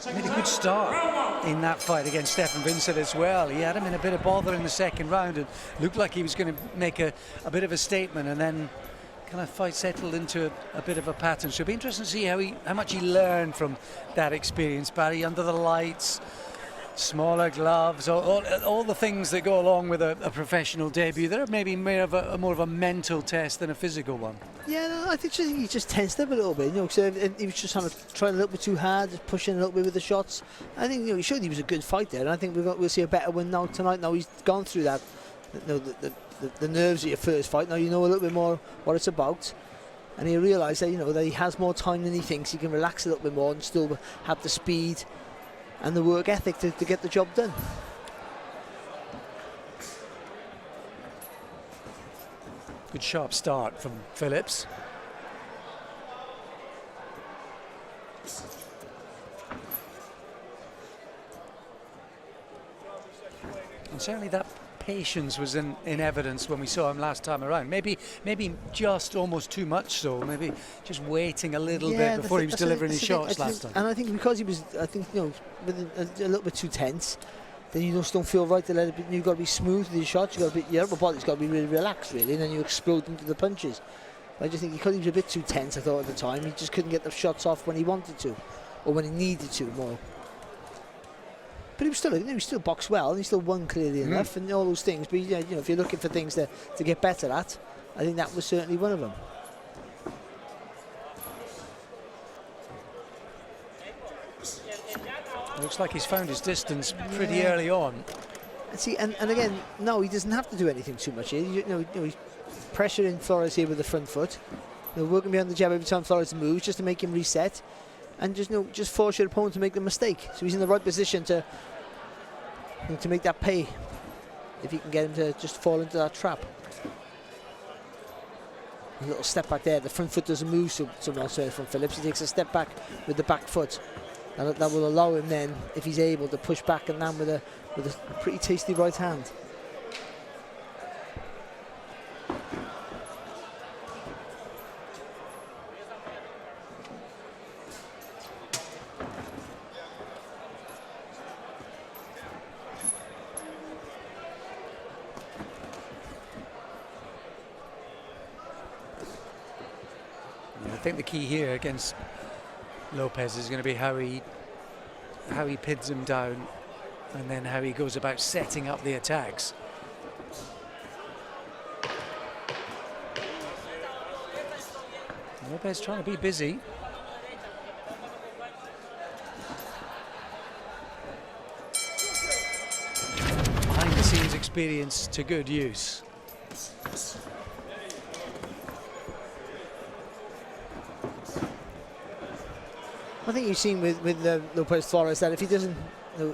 Made a good start in that fight against Stefan Vincent as well. He had him in a bit of bother in the second round and looked like he was going to make a bit of a statement, and then kind of fight settled into a bit of a pattern. So it'll be interesting to see how much he learned from that experience, Barry, under the lights, smaller gloves, all the things that go along with a professional debut. They're maybe more of a mental test than a physical one. Yeah, no, I think he just tensed up a little bit, so he was just trying a little bit too hard, just pushing a little bit with the shots. I think he showed he was a good fighter, and I think we'll see a better win now tonight. Now he's gone through that, the nerves of your first fight. Now you know a little bit more what it's about, and he realised that that he has more time than he thinks. He can relax a little bit more and still have the speed and the work ethic to get the job done. Good sharp start from Phillips. And certainly that patience was in evidence when we saw him last time around. Maybe just almost too much so. Maybe just waiting a little bit before he was delivering his shots last time. And I think because he was, a little bit too tense, then you just don't feel right to let it be. You've got to be smooth with your shots. Your upper body's got to be really relaxed, really, and then you explode into the punches. I just think because he was a bit too tense, I thought at the time, he just couldn't get the shots off when he wanted to, or when he needed to more. But he still boxed well, and he still won clearly enough, and all those things. But if you're looking for things to get better at, I think that was certainly one of them. Looks like he's found his distance pretty early on. And see, and again, no, he doesn't have to do anything too much here. He's pressuring Flores here with the front foot. Working behind the jab every time Flores moves, just to make him reset, and just force your opponent to make the mistake. So he's in the right position to make that pay, if you can get him to just fall into that trap. A little step back there. The front foot doesn't move so well from Phillips. He takes a step back with the back foot. And that will allow him then, if he's able, to push back and land with a pretty tasty right hand. I think the key here against Lopez is going to be how he pins him down, and then how he goes about setting up the attacks. Lopez trying to be busy. Behind the scenes experience to good use. I think you've seen with Lopez FLores that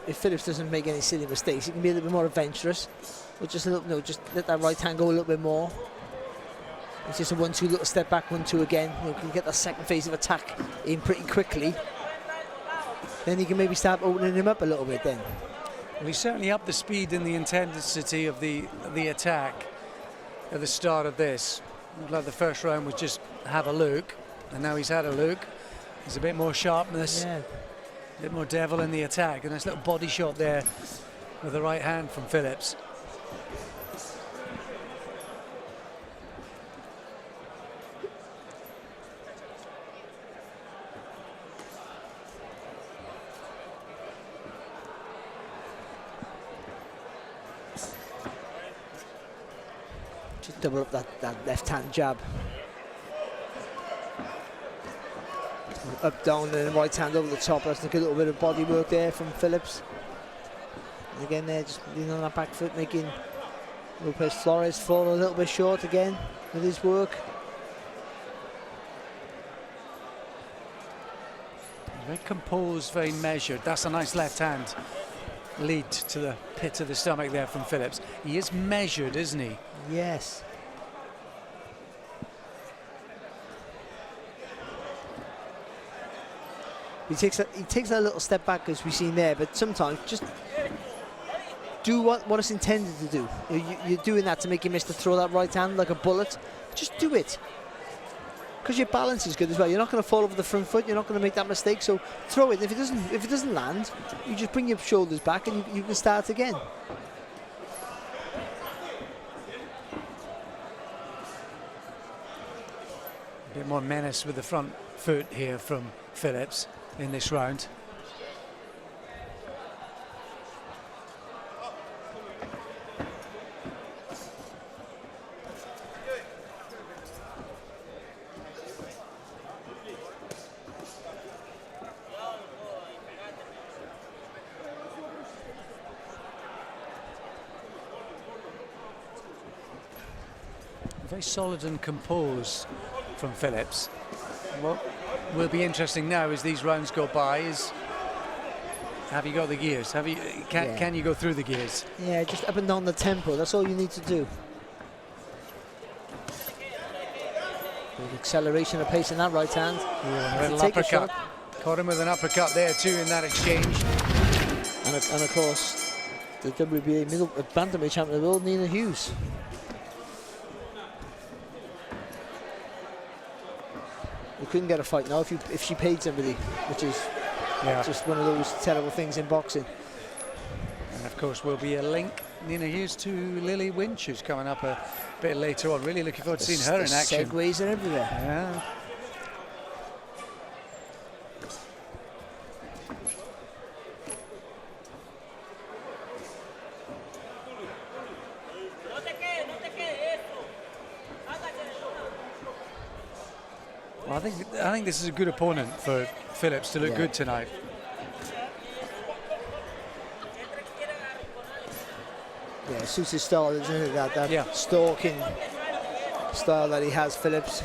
if Phillips doesn't make any silly mistakes, he can be a little bit more adventurous, or just just let that right hand go a little bit more. It's just a 1-2 little step back, 1-2 again. You can get that second phase of attack in pretty quickly. Then you can maybe start opening him up a little bit. Then. Well, he certainly upped the speed and the intensity of the attack at the start of this. Like the first round was just have a look, and now he's had a look. There's a bit more sharpness, a bit more devil in the attack. A nice little body shot there with the right hand from Phillips. Just double up that left hand jab. Up, down, and right hand over the top. That's like a little bit of body work there from Phillips. And again there, just leaning on that back foot, making Lopez FLores fall a little bit short again with his work. Very composed, very measured. That's a nice left hand lead to the pit of the stomach there from Phillips. He is measured, isn't he? Yes. He takes that little step back, as we've seen there, but sometimes just do what it's intended to do. You're doing that to make him miss to throw that right hand like a bullet. Just do it. because your balance is good as well, you're not going to fall over the front foot, you're not going to make that mistake, so throw it. If it doesn't land, you just bring your shoulders back and you can start again. A bit more menace with the front foot here from Phillips in this round. Very solid and composed from Phillips. What will be interesting now as these rounds go by is, have you got the gears? Can you go through the gears? Yeah, just up and down the tempo. That's all you need to do. Big acceleration of pace in that right hand. Yeah, a little uppercut. Caught him with an uppercut there too in that exchange. And of course, the WBA bantamweight champion of the world, Nina Hughes. We couldn't get a fight now if she paid somebody, which is just one of those terrible things in boxing. And of course will be a link, Nina Hughes, to Lily Winch, who's coming up a bit later on. Really looking forward to seeing her in action. Segues are everywhere. Yeah. Well, I think this is a good opponent for Phillips to look good tonight. Yeah, it suits his style, isn't it? That stalking style that he has, Phillips.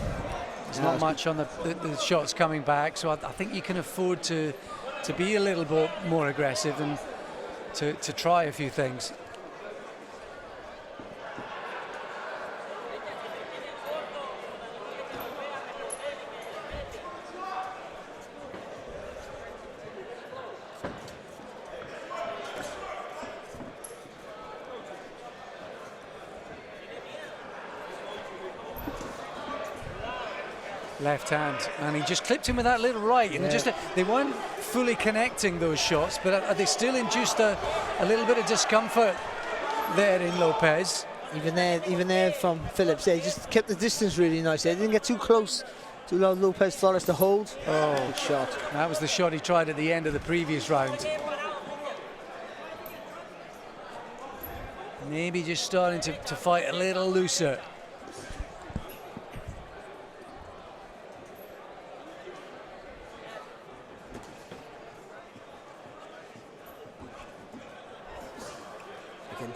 There's not much on the shots coming back, so I think you can afford to be a little bit more aggressive and to try a few things. Left hand, and he just clipped him with that little right, and they weren't fully connecting those shots, but they still induced a little bit of discomfort there in Lopez. Even there from Phillips, he just kept the distance really nice. He didn't get too close to allow Lopez FLores to hold. Oh, good shot. That was the shot he tried at the end of the previous round. Maybe just starting to fight a little looser.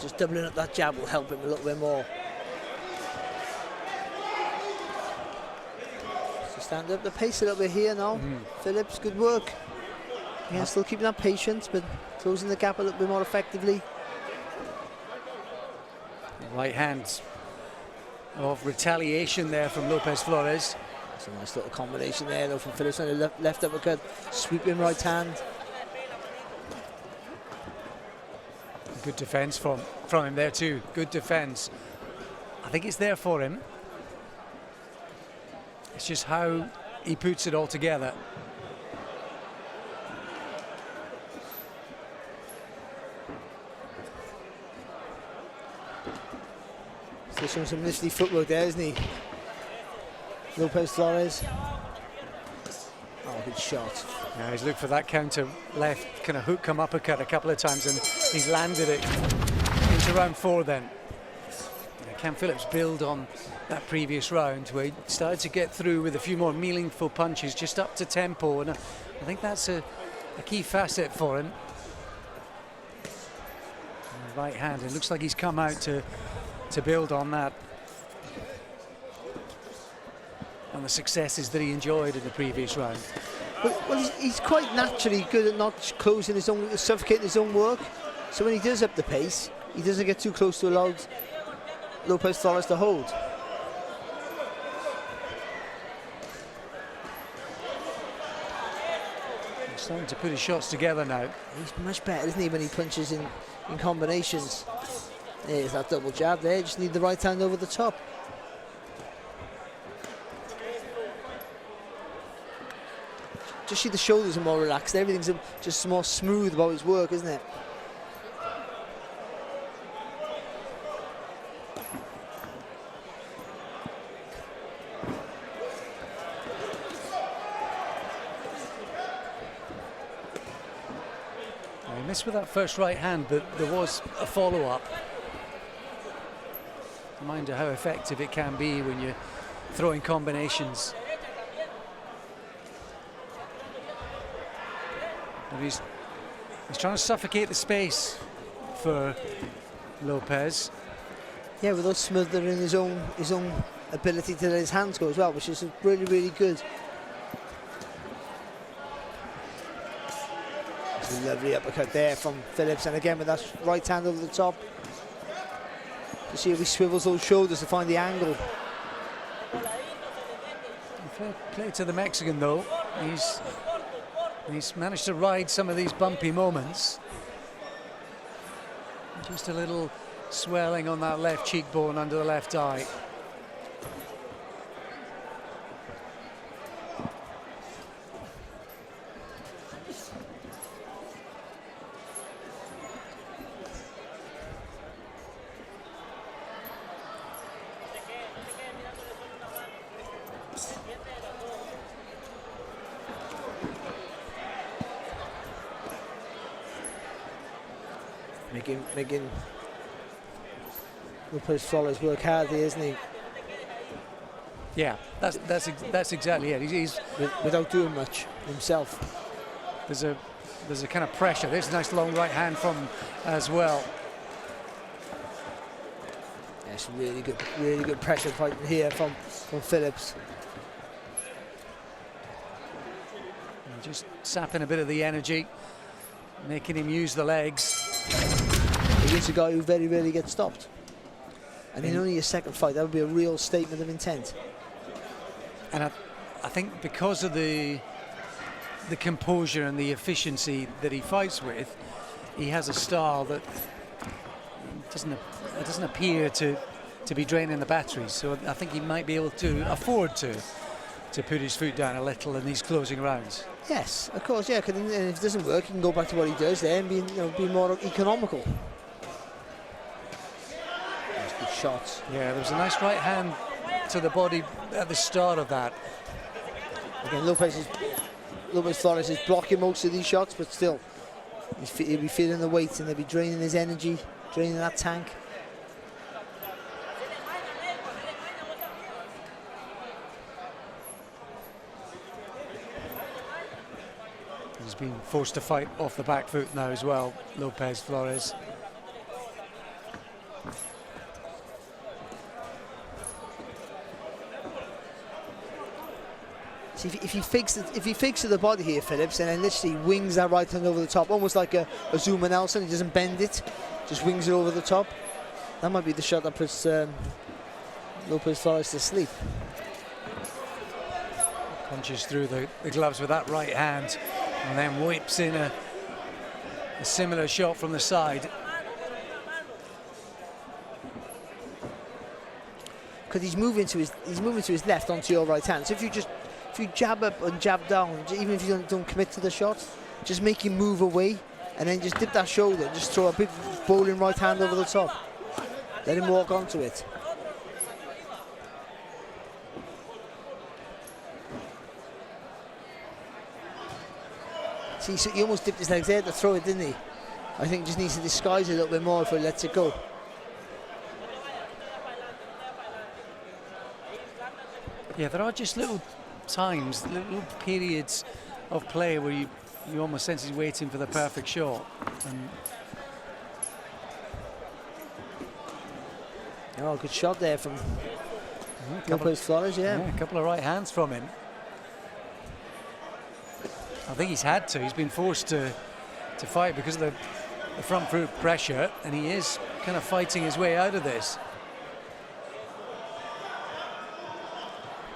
Just doubling up that jab will help him a little bit more. So stand up the pace a little bit here now. Phillips, good work. Yeah, still keeping that patience, but closing the gap a little bit more effectively. Right hand of retaliation there from Lopez FLores. That's a nice little combination there though from Phillips on the left uppercut, sweeping right hand. Good defence from him there too. Good defence. I think it's there for him. It's just how he puts it all together. Still showing some nifty footwork there, isn't he? Lopez FLores. Oh, good shot. Yeah, he's looked for that counter left, kind of hook come uppercut a couple of times, and he's landed it into round 4 then. Yeah, can Phillips build on that previous round where he started to get through with a few more meaningful punches, just up to tempo, and I think that's a key facet for him. And right hand, it looks like he's come out to build on that, on the successes that he enjoyed in the previous round. Well, he's quite naturally good at not closing his own, suffocating his own work. So when he does up the pace, he doesn't get too close to allow Lopez FLores to hold. He's starting to put his shots together now. He's much better, isn't he, when he punches in combinations. There's that double jab there, just need the right hand over the top. just see the shoulders are more relaxed. Everything's just more smooth about his work, isn't it? He missed with that first right hand, but there was a follow-up. Reminder how effective it can be when you're throwing combinations. And he's trying to suffocate the space for Lopez. Yeah, without smothering his own ability to let his hands go as well, which is really, really good. It's a lovely uppercut there from Phillips, and again with that right hand over the top. You see if he swivels those shoulders to find the angle. Fair play to the Mexican though. He's managed to ride some of these bumpy moments. Just a little swelling on that left cheekbone under the left eye. Making Lopez FLores work hard here, isn't he? Yeah, that's exactly it. He's without doing much himself. There's a kind of pressure. There's a nice long right hand from him as well. Yes, really good pressure fighting here from Phillips. And just sapping a bit of the energy, making him use the legs. He's a guy who very rarely gets stopped. And in only a second fight, that would be a real statement of intent. And I think because of the composure and the efficiency that he fights with, he has a style that doesn't appear to be draining the batteries. So I think he might be able to afford to put his foot down a little in these closing rounds. Yes, of course, yeah. And if it doesn't work, he can go back to what he does there and be more economical. Good shots. Yeah, there was a nice right hand to the body at the start of that. Again, Lopez FLores is blocking most of these shots, but still, he'll be feeling the weight and they'll be draining his energy, draining that tank. He's been forced to fight off the back foot now as well, Lopez FLores. See, if he fakes to the body here, Phillips, and then literally wings that right hand over the top, almost like a Zuma Nelson. He doesn't bend it, just wings it over the top. That might be the shot that puts Lopez FLores to sleep. Punches through the gloves with that right hand, and then whips in a similar shot from the side. Because he's moving to his left onto your right hand. So if you jab up and jab down, even if you don't commit to the shot, just make him move away, and then just dip that shoulder, just throw a big bowling right hand over the top. Let him walk onto it. See, so he almost dipped his legs there to throw it, didn't he? I think he just needs to disguise it a little bit more before he lets it go. Yeah, there are just little times, little periods of play where you almost sense he's waiting for the perfect shot. And oh, good shot there from Lopez FLores, yeah. A couple of right hands from him. I think he's had to. He's been forced to fight because of the front foot pressure, and he is kind of fighting his way out of this.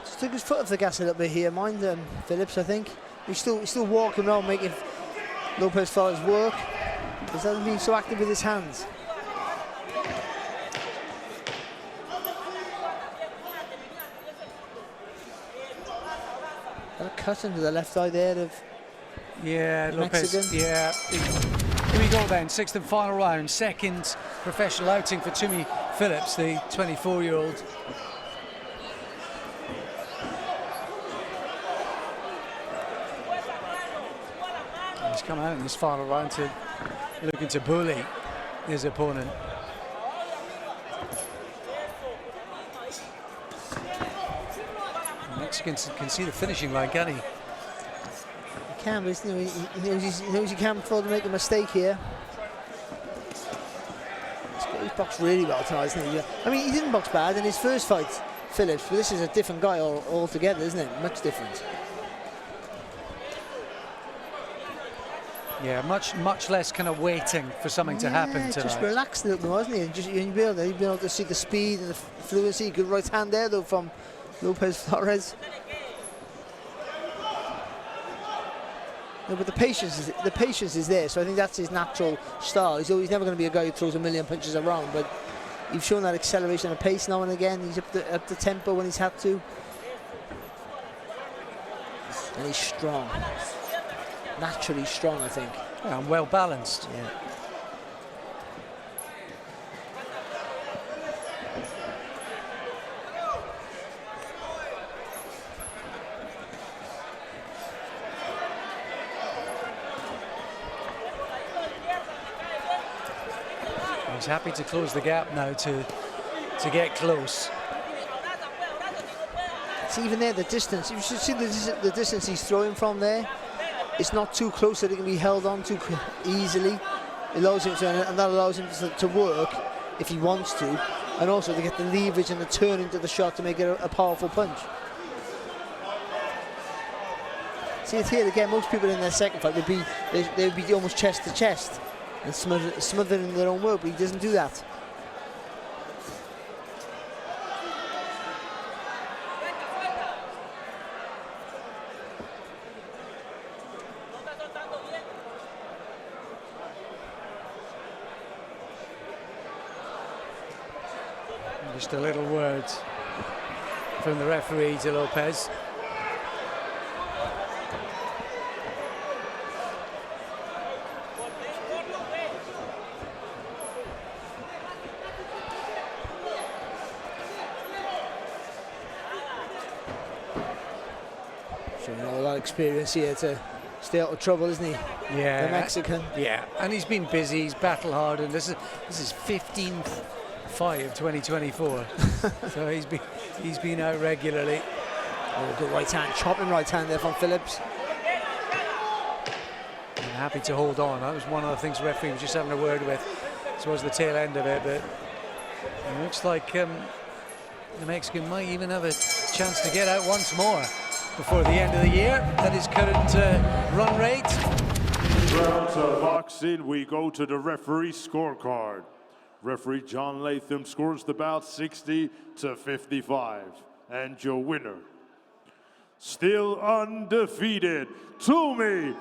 Just took his foot off the gas a little bit here, mind Phillips, I think. He's still walking around making Lopez FLores work. He hasn't been so active with his hands. A cut under the left eye there of Yeah, Lopez. Mexican. Yeah. Here we go then, sixth and final round. Second professional outing for Tumi Phillips, the 24-year-old. He's come out in this final round to looking to bully his opponent. The Mexican can see the finishing line, can he? He can, but he knows he can't afford to make a mistake here. He's boxed really well tonight, isn't he? I mean, he didn't box bad in his first fight, Phillips, but this is a different guy altogether, isn't it? Much different. Yeah, much less kind of waiting for something to happen tonight. Just relaxed a little bit, wasn't he? And just you'd be able to see the speed and the fluency. Good right hand there though from Lopez FLores. No, but the patience is there. So I think that's his natural style. He's never going to be a guy who throws a million punches around. But you've shown that acceleration and pace now and again. He's up the tempo when he's had to, and he's strong. Naturally strong, I think. Yeah, and well balanced. Yeah. He's happy to close the gap now to get close. See, even there, the distance. You should see the distance he's throwing from there. It's not too close that it can be held on too easily. It allows him to, and that allows him to work if he wants to, and also to get the leverage and the turn into the shot to make it a powerful punch. See it here again. Most people in their second fight would be almost chest to chest and smothered in their own work, but he doesn't do that. Just a little word from the referee to Lopez. Showing all that experience here to stay out of trouble, isn't he? Yeah, the Mexican. Yeah, and he's been busy. He's battle hard, and this is 15th fight of 2024. So he's been out regularly. Oh, good right hand, chopping right hand there from Phillips. And happy to hold on. That was one of the things the referee was just having a word with towards the tail end of it, but it looks like the Mexican might even have a chance to get out once more before the end of the year at his current run rate. Round to boxing, we go to the referee scorecard. Referee John Latham scores the bout 60-55. And your winner, still undefeated, Tumi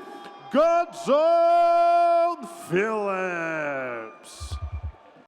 Phillips.